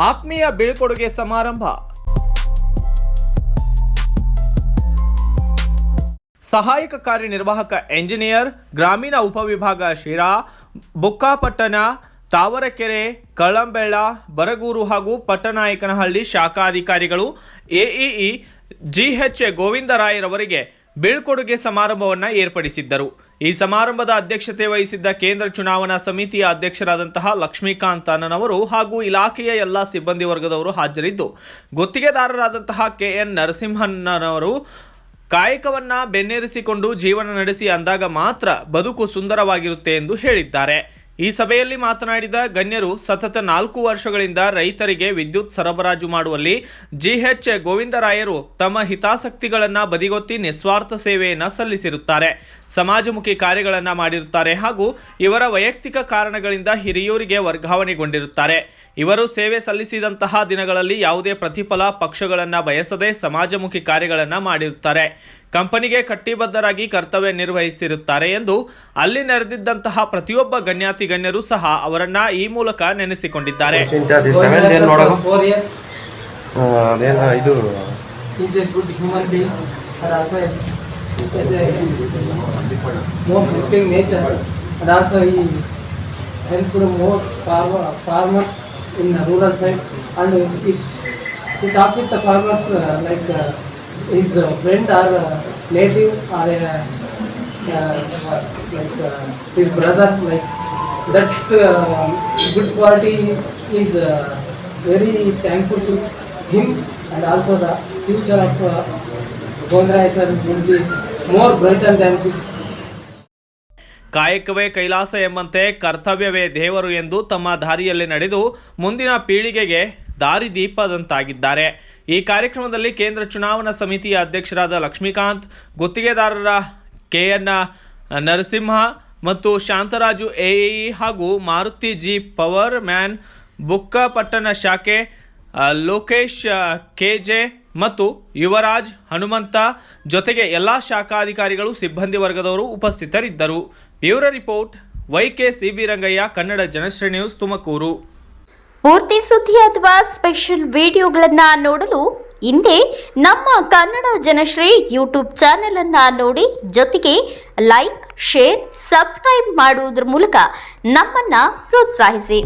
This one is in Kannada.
ಆತ್ಮೀಯ ಬೀಳ್ಕೊಡುಗೆ ಸಮಾರಂಭ. ಸಹಾಯಕ ಕಾರ್ಯನಿರ್ವಾಹಕ ಎಂಜಿನಿಯರ್, ಗ್ರಾಮೀಣ ಉಪವಿಭಾಗ ಶಿರಾ, ಬುಕ್ಕಾಪಟ್ಟಣ, ತಾವರಕೆರೆ, ಕಳ್ಳಂಬೆಳ್ಳ, ಬರಗೂರು ಹಾಗೂ ಪಟ್ಟನಾಯಕನಹಳ್ಳಿ ಶಾಖಾಧಿಕಾರಿಗಳು ಎಇಇ ಜಿಎಚ್ ಗೋವಿಂದರಾಯರವರಿಗೆ ಬೀಳ್ಕೊಡುಗೆ ಸಮಾರಂಭವನ್ನು ಏರ್ಪಡಿಸಿದ್ದರು. ಈ ಸಮಾರಂಭದ ಅಧ್ಯಕ್ಷತೆ ವಹಿಸಿದ್ದ ಕೇಂದ್ರ ಚುನಾವಣಾ ಸಮಿತಿಯ ಅಧ್ಯಕ್ಷರಾದಂತಹ ಲಕ್ಷ್ಮೀಕಾಂತ್ ಅಣ್ಣನವರು ಹಾಗೂ ಇಲಾಖೆಯ ಎಲ್ಲ ಸಿಬ್ಬಂದಿ ವರ್ಗದವರು ಹಾಜರಿದ್ದು, ಗುತ್ತಿಗೆದಾರರಾದಂತಹ ಕೆಎನ್ ನರಸಿಂಹಣ್ಣನವರು ಕಾಯಕವನ್ನ ಬೆನ್ನೇರಿಸಿಕೊಂಡು ಜೀವನ ನಡೆಸಿ ಅಂದಾಗ ಮಾತ್ರ ಬದುಕು ಸುಂದರವಾಗಿರುತ್ತೆ ಎಂದು ಹೇಳಿದ್ದಾರೆ. ಈ ಸಭೆಯಲ್ಲಿ ಮಾತನಾಡಿದ ಗಣ್ಯರು, ಸತತ 4 ವರ್ಷಗಳಿಂದ ರೈತರಿಗೆ ವಿದ್ಯುತ್ ಸರಬರಾಜು ಮಾಡುವಲ್ಲಿ ಜಿಎಚ್ ಗೋವಿಂದರಾಯರು ತಮ್ಮ ಹಿತಾಸಕ್ತಿಗಳನ್ನು ಬದಿಗೊತ್ತಿ ನಿಸ್ವಾರ್ಥ ಸೇವೆಯನ್ನು ಸಲ್ಲಿಸಿರುತ್ತಾರೆ. ಸಮಾಜಮುಖಿ ಕಾರ್ಯಗಳನ್ನು ಮಾಡಿರುತ್ತಾರೆ ಹಾಗೂ ಇವರ ವೈಯಕ್ತಿಕ ಕಾರಣಗಳಿಂದ ಹಿರಿಯೂರಿಗೆ ವರ್ಗಾವಣೆಗೊಂಡಿರುತ್ತಾರೆ. ಇವರು ಸೇವೆ ಸಲ್ಲಿಸಿದಂತಹ ದಿನಗಳಲ್ಲಿ ಯಾವುದೇ ಪ್ರತಿಫಲ ಪಕ್ಷಗಳನ್ನು ಬಯಸದೆ ಸಮಾಜಮುಖಿ ಕಾರ್ಯಗಳನ್ನು ಮಾಡಿರುತ್ತಾರೆ. ಕಂಪನಿಗೆ ಕಟ್ಟಿಬದ್ಧರಾಗಿ ಕರ್ತವ್ಯ ನಿರ್ವಹಿಸಿರುತ್ತಾರೆ ಎಂದು ಅಲ್ಲಿ ನೆರೆದಿದ್ದಂತಹ ಪ್ರತಿಯೊಬ್ಬ ಗಣ್ಯಾತಿ ಗಣ್ಯರು ಸಹ ಅವರನ್ನ ಈ ಮೂಲಕ ನೆನೆಸಿಕೊಂಡಿದ್ದಾರೆ. in the rural side, and he talk with the farmers like his friend or native or his brother, like that good quality is very thankful to him, and also the future of Govindaraya sir will be more brighter than this. ಕಾಯಕವೇ ಕೈಲಾಸ ಎಂಬಂತೆ ಕರ್ತವ್ಯವೇ ದೇವರು ಎಂದು ತಮ್ಮ ದಾರಿಯಲ್ಲಿ ನಡೆದು ಮುಂದಿನ ಪೀಳಿಗೆಗೆ ದಾರಿದೀಪದಂತಾಗಿದ್ದಾರೆ. ಈ ಕಾರ್ಯಕ್ರಮದಲ್ಲಿ ಕೇಂದ್ರ ಚುನಾವಣಾ ಸಮಿತಿಯ ಅಧ್ಯಕ್ಷರಾದ ಲಕ್ಷ್ಮೀಕಾಂತ್, ಗುತ್ತಿಗೆದಾರರ ಕೆಎನ್ ನರಸಿಂಹ ಮತ್ತು ಶಾಂತರಾಜು ಎಇಇ ಹಾಗೂ Maruti G power man, Bukkapatna ಶಾಖೆ ಲೋಕೇಶ್ ಕೆಜೆ ಮತ್ತು ಯುವರಾಜ್ ಹನುಮಂತ ಜೊತೆಗೆ ಎಲ್ಲ ಶಾಖಾಧಿಕಾರಿಗಳು, ಸಿಬ್ಬಂದಿ ವರ್ಗದವರು ಉಪಸ್ಥಿತರಿದ್ದರು. Bureau report, YKCB Rangaiah, Kannada Janashri news, Tumakuru. ಪೂರ್ತಿ ಸುದ್ದಿ ಅಥವಾ ಸ್ಪೆಷಲ್ ವಿಡಿಯೋಗಳನ್ನು ನೋಡಲು ಹಿಂದೆ ನಮ್ಮ ಕನ್ನಡ ಜನಶ್ರೀ ಯೂಟ್ಯೂಬ್ ಚಾನೆಲ್ ಅನ್ನು ನೋಡಿ, ಜೊತೆಗೆ ಲೈಕ್, ಶೇರ್, ಸಬ್ಸ್ಕ್ರೈಬ್ ಮಾಡುವುದರ ಮೂಲಕ ನಮ್ಮನ್ನು ಪ್ರೋತ್ಸಾಹಿಸಿ.